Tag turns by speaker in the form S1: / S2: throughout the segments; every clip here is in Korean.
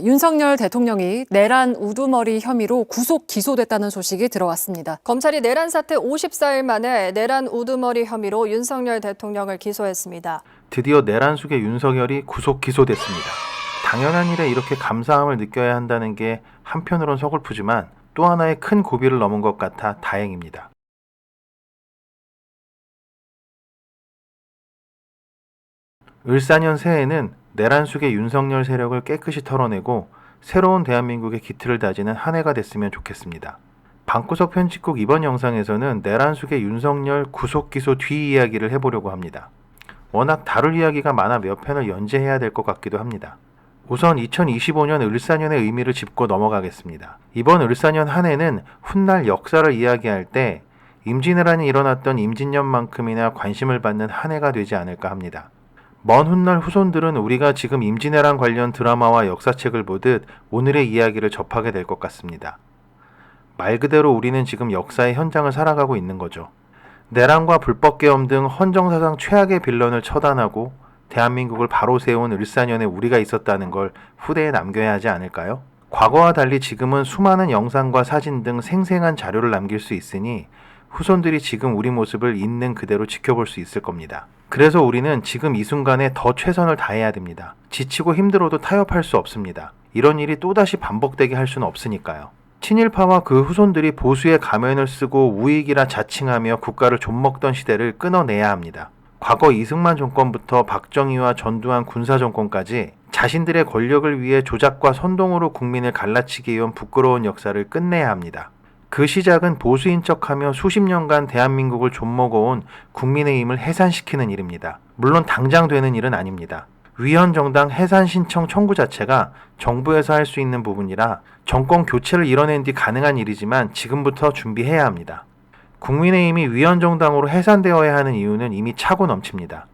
S1: 윤석열 대통령이 내란 우두머리 혐의로 구속 기소됐다는 소식이 들어왔습니다. 검찰이 내란 사태 54일 만에 내란 우두머리 혐의로 윤석열 대통령을 기소했습니다.
S2: 드디어 내란 숙의 윤석열이 구속 기소됐습니다. 당연한 일에 이렇게 감사함을 느껴야 한다는 게 한편으론 서글프지만 또 하나의 큰 고비를 넘은 것 같아 다행입니다. 을사년 새해에는 내란 숙의 윤석열 세력을 깨끗이 털어내고 새로운 대한민국의 기틀을 다지는 한 해가 됐으면 좋겠습니다. 방구석 편집국 이번 영상에서는 내란 숙의 윤석열 구속 기소 뒤 이야기를 해보려고 합니다. 워낙 다룰 이야기가 많아 몇 편을 연재해야 될 것 같기도 합니다. 우선 2025년 을사년의 의미를 짚고 넘어가겠습니다. 이번 을사년 한 해는 훗날 역사를 이야기할 때 임진왜란이 일어났던 임진년만큼이나 관심을 받는 한 해가 되지 않을까 합니다. 먼 훗날 후손들은 우리가 지금 임진왜란 관련 드라마와 역사책을 보듯 오늘의 이야기를 접하게 될 것 같습니다. 말 그대로 우리는 지금 역사의 현장을 살아가고 있는 거죠. 내란과 불법계엄 등 헌정사상 최악의 빌런을 처단하고 대한민국을 바로 세운 을사년에 우리가 있었다는 걸 후대에 남겨야 하지 않을까요? 과거와 달리 지금은 수많은 영상과 사진 등 생생한 자료를 남길 수 있으니 후손들이 지금 우리 모습을 있는 그대로 지켜볼 수 있을 겁니다. 그래서 우리는 지금 이 순간에 더 최선을 다해야 됩니다. 지치고 힘들어도 타협할 수 없습니다. 이런 일이 또다시 반복되게 할 수는 없으니까요. 친일파와 그 후손들이 보수의 가면을 쓰고 우익이라 자칭하며 국가를 좀먹던 시대를 끊어내야 합니다. 과거 이승만 정권부터 박정희와 전두환 군사정권까지 자신들의 권력을 위해 조작과 선동으로 국민을 갈라치게 해온 부끄러운 역사를 끝내야 합니다. 그 시작은 보수인 척하며 수십 년간 대한민국을 좀먹어온 국민의힘을 해산시키는 일입니다. 물론 당장 되는 일은 아닙니다. 위헌정당 해산 신청 청구 자체가 정부에서 할 수 있는 부분이라 정권 교체를 이뤄낸 뒤 가능한 일이지만 지금부터 준비해야 합니다. 국민의힘이 위헌정당으로 해산되어야 하는 이유는 이미 차고 넘칩니다.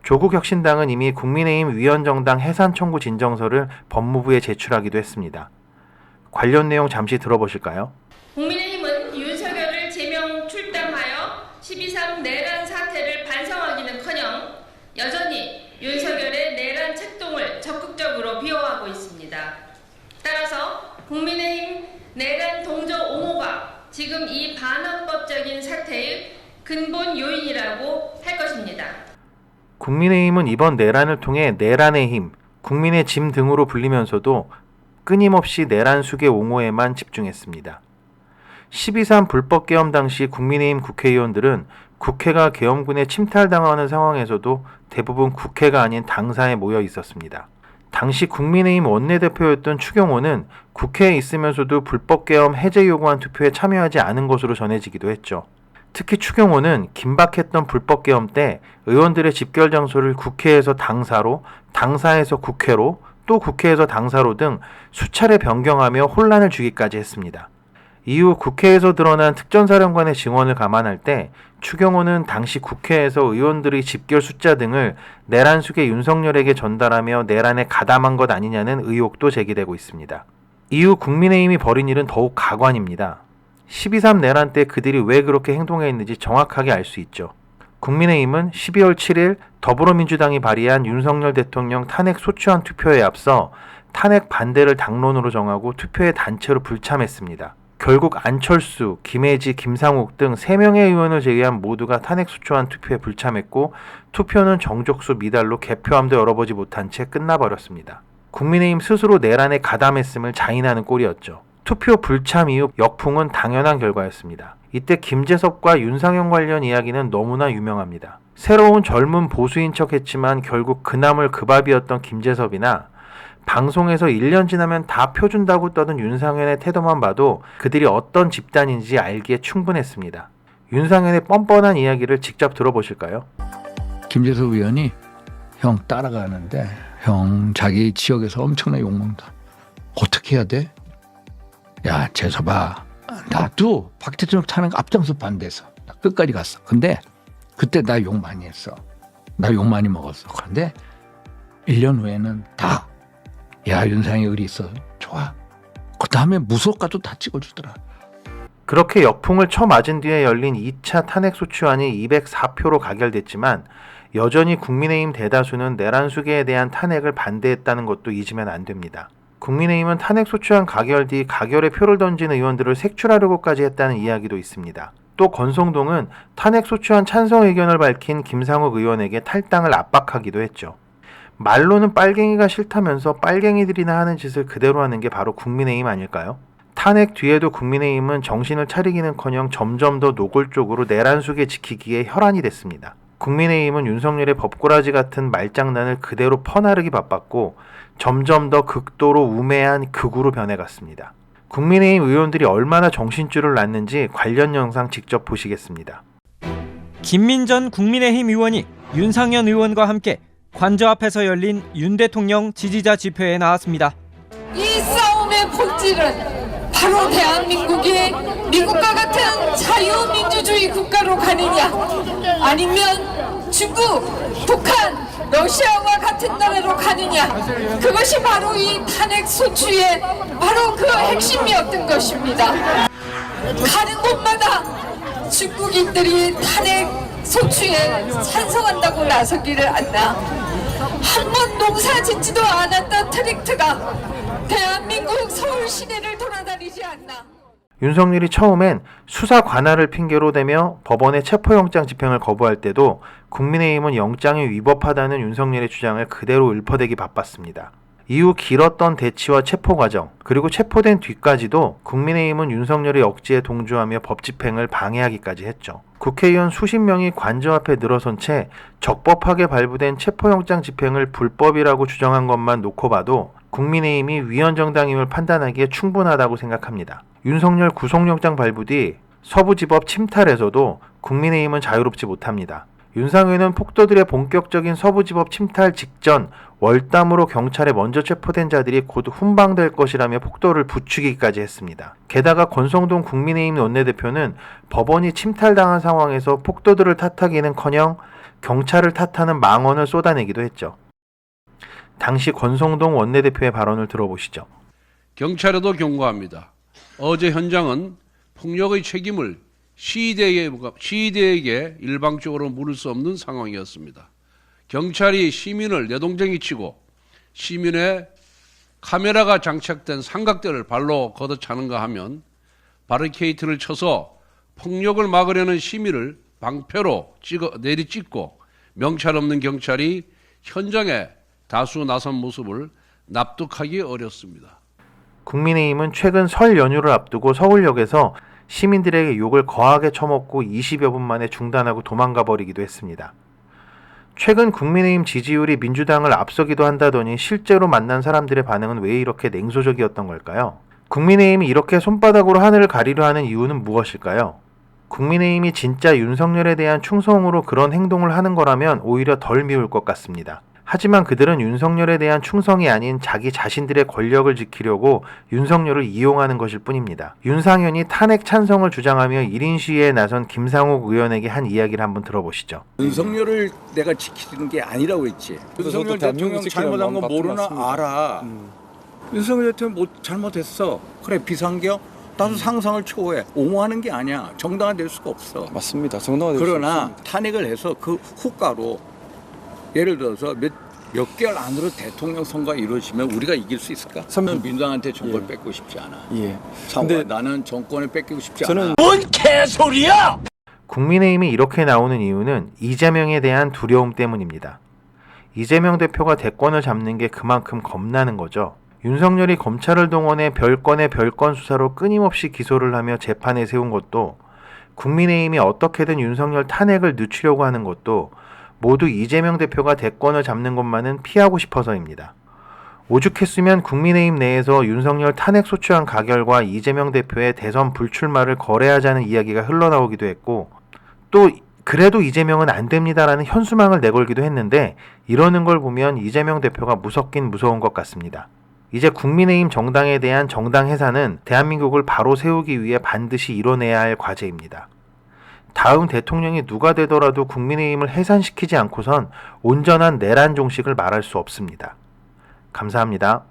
S2: 조국혁신당은 이미 국민의힘 위헌정당 해산 청구 진정서를 법무부에 제출하기도 했습니다. 관련 내용 잠시 들어보실까요?
S3: 국민의힘은 윤석열을 제명 출당하여 12.3 내란 사태를 반성하기는커녕 여전히 윤석열의 내란 책동을 적극적으로 비호하고 있습니다. 따라서 국민의힘 내란 동조 옹호가 지금 이 반헌법적인 사태의 근본 요인이라고 할 것입니다.
S2: 국민의힘은 이번 내란을 통해 내란의 힘, 국민의 짐 등으로 불리면서도 끊임없이 내란 숙의 옹호에만 집중했습니다. 12.3 불법계엄 당시 국민의힘 국회의원들은 국회가 계엄군에 침탈당하는 상황에서도 대부분 국회가 아닌 당사에 모여 있었습니다. 당시 국민의힘 원내대표였던 추경호는 국회에 있으면서도 불법계엄 해제 요구한 투표에 참여하지 않은 것으로 전해지기도 했죠. 특히 추경호는 긴박했던 불법계엄 때 의원들의 집결 장소를 국회에서 당사로, 당사에서 국회로, 또 국회에서 당사로 등 수차례 변경하며 혼란을 주기까지 했습니다. 이후 국회에서 드러난 특전사령관의 증언을 감안할 때 추경호는 당시 국회에서 의원들의 집결 숫자 등을 내란 숙의 윤석열에게 전달하며 내란에 가담한 것 아니냐는 의혹도 제기되고 있습니다. 이후 국민의힘이 벌인 일은 더욱 가관입니다. 12.3 내란 때 그들이 왜 그렇게 행동했는지 정확하게 알 수 있죠. 국민의힘은 12월 7일 더불어민주당이 발의한 윤석열 대통령 탄핵 소추안 투표에 앞서 탄핵 반대를 당론으로 정하고 투표에 단체로 불참했습니다. 결국 안철수, 김혜지, 김상욱 등 3명의 의원을 제외한 모두가 탄핵 소추안 투표에 불참했고 투표는 정족수 미달로 개표함도 열어보지 못한 채 끝나버렸습니다. 국민의힘 스스로 내란에 가담했음을 자인하는 꼴이었죠. 투표 불참 이후 역풍은 당연한 결과였습니다. 이때 김재섭과 윤상현 관련 이야기는 너무나 유명합니다. 새로운 젊은 보수인 척했지만 결국 그나물 그 밥이었던 김재섭이나 방송에서 1년 지나면 다 펴준다고 떠든 윤상현의 태도만 봐도 그들이 어떤 집단인지 알기에 충분했습니다. 윤상현의 뻔뻔한 이야기를 직접 들어보실까요?
S4: 김재섭 의원이 형 따라가는데 형 자기 지역에서 엄청나게 욕먹는다. 어떻게 해야 돼? 야 재섭아, 나도 박 대통령 탄핵 앞장서 반대했어. 나 끝까지 갔어. 근데 그때 나 욕 많이 했어. 나 욕 많이 먹었어. 그런데 1년 후에는 다 야 윤상이 의리 있어. 좋아. 그 다음에 무속가도 다 찍어주더라.
S2: 그렇게 역풍을 쳐맞은 뒤에 열린 2차 탄핵소추안이 204표로 가결됐지만 여전히 국민의힘 대다수는 내란 수계에 대한 탄핵을 반대했다는 것도 잊으면 안 됩니다. 국민의힘은 탄핵 소추안 가결 뒤 가결의 표를 던진 의원들을 색출하려고까지 했다는 이야기도 있습니다. 또 권성동은 탄핵 소추안 찬성 의견을 밝힌 김상욱 의원에게 탈당을 압박하기도 했죠. 말로는 빨갱이가 싫다면서 빨갱이들이나 하는 짓을 그대로 하는 게 바로 국민의힘 아닐까요? 탄핵 뒤에도 국민의힘은 정신을 차리기는커녕 점점 더 노골적으로 내란 속에 지키기에 혈안이 됐습니다. 국민의힘은 윤석열의 법꾸라지 같은 말장난을 그대로 퍼나르기 바빴고 점점 더 극도로 우매한 극우로 변해갔습니다. 국민의힘 의원들이 얼마나 정신줄을 놨는지 관련 영상 직접 보시겠습니다.
S5: 김민전 국민의힘 의원이 윤상현 의원과 함께 관저 앞에서 열린 윤 대통령 지지자 집회에 나왔습니다.
S6: 이 싸움의 본질은 바로 대한민국이 미국과 같은 자유민주주의 국가로 가느냐 아니면 중국, 북한, 러시아와 같은 나라로 가느냐 그것이 바로 이 탄핵 소추의 바로 그 핵심이었던 것입니다. 가는 곳마다 중국인들이 탄핵 소추에 찬성한다고 나서기를 않나 한 번 농사 짓지도 않았던 트릭트가 대한민국 서울 시내를 돌아다니지 않나.
S2: 윤석열이 처음엔 수사 관할을 핑계로 대며 법원의 체포영장 집행을 거부할 때도 국민의힘은 영장이 위법하다는 윤석열의 주장을 그대로 읊어대기 바빴습니다. 이후 길었던 대치와 체포 과정, 그리고 체포된 뒤까지도 국민의힘은 윤석열의 억지에 동조하며 법 집행을 방해하기까지 했죠. 국회의원 수십 명이 관저 앞에 늘어선 채 적법하게 발부된 체포영장 집행을 불법이라고 주장한 것만 놓고 봐도 국민의힘이 위헌정당임을 판단하기에 충분하다고 생각합니다. 윤석열 구속영장 발부 뒤 서부지법 침탈에서도 국민의힘은 자유롭지 못합니다. 윤상현은 폭도들의 본격적인 서부지법 침탈 직전 월담으로 경찰에 먼저 체포된 자들이 곧 훈방될 것이라며 폭도를 부추기기까지 했습니다. 게다가 권성동 국민의힘 원내대표는 법원이 침탈당한 상황에서 폭도들을 탓하기는커녕 경찰을 탓하는 망언을 쏟아내기도 했죠. 당시 권성동 원내대표의 발언을 들어보시죠.
S7: 경찰에도 경고합니다. 어제 현장은 폭력의 책임을 시위대에게 일방적으로 물을 수 없는 상황이었습니다. 경찰이 시민을 내동댕이 치고 시민의 카메라가 장착된 삼각대를 발로 걷어차는가 하면 바리케이트를 쳐서 폭력을 막으려는 시민을 방패로 내리찍고 명찰 없는 경찰이 현장에 다수 나선 모습을 납득하기 어렵습니다.
S2: 국민의힘은 최근 설 연휴를 앞두고 서울역에서 시민들에게 욕을 거하게 처먹고 20여 분 만에 중단하고 도망가 버리기도 했습니다. 최근 국민의힘 지지율이 민주당을 앞서기도 한다더니 실제로 만난 사람들의 반응은 왜 이렇게 냉소적이었던 걸까요? 국민의힘이 이렇게 손바닥으로 하늘을 가리려 하는 이유는 무엇일까요? 국민의힘이 진짜 윤석열에 대한 충성으로 그런 행동을 하는 거라면 오히려 덜 미울 것 같습니다. 하지만 그들은 윤석열에 대한 충성이 아닌 자기 자신들의 권력을 지키려고 윤석열을 이용하는 것일 뿐입니다. 윤상현이 탄핵 찬성을 주장하며 1인 시위에 나선 김상욱 의원에게 한 이야기를 한번 들어보시죠.
S8: 윤석열을 내가 지키는 게 아니라고 했지. 윤석열 대통령 잘못한 거 모르나 알아. 윤석열 대통령 뭐 잘못했어. 그래 비상경? 나도 상상을 초월해. 옹호하는 게 아니야. 정당화될 수가 없어.
S9: 맞습니다. 정당화될 수 없습니다.
S8: 그러나 탄핵을 해서 그 후가로 예를 들어서 몇 개월 안으로 대통령 선거가 이루어지면 우리가 이길 수 있을까? 저는 민주당한테 정권을 뺏고 싶지 않아. 근데 나는 정권을 뺏기고 싶지 않아.
S9: 뭔 개소리야!
S2: 국민의힘이 이렇게 나오는 이유는 이재명에 대한 두려움 때문입니다. 이재명 대표가 대권을 잡는 게 그만큼 겁나는 거죠. 윤석열이 검찰을 동원해 별건의 별건 수사로 끊임없이 기소를 하며 재판에 세운 것도, 국민의힘이 어떻게든 윤석열 탄핵을 늦추려고 하는 것도 모두 이재명 대표가 대권을 잡는 것만은 피하고 싶어서입니다. 오죽했으면 국민의힘 내에서 윤석열 탄핵 소추안 가결과 이재명 대표의 대선 불출마를 거래하자는 이야기가 흘러나오기도 했고, 또 그래도 이재명은 안 됩니다라는 현수막을 내걸기도 했는데, 이러는 걸 보면 이재명 대표가 무섭긴 무서운 것 같습니다. 이제 국민의힘 정당에 대한 정당 해산은 대한민국을 바로 세우기 위해 반드시 이뤄내야 할 과제입니다. 다음 대통령이 누가 되더라도 국민의힘을 해산시키지 않고선 온전한 내란 종식을 말할 수 없습니다. 감사합니다.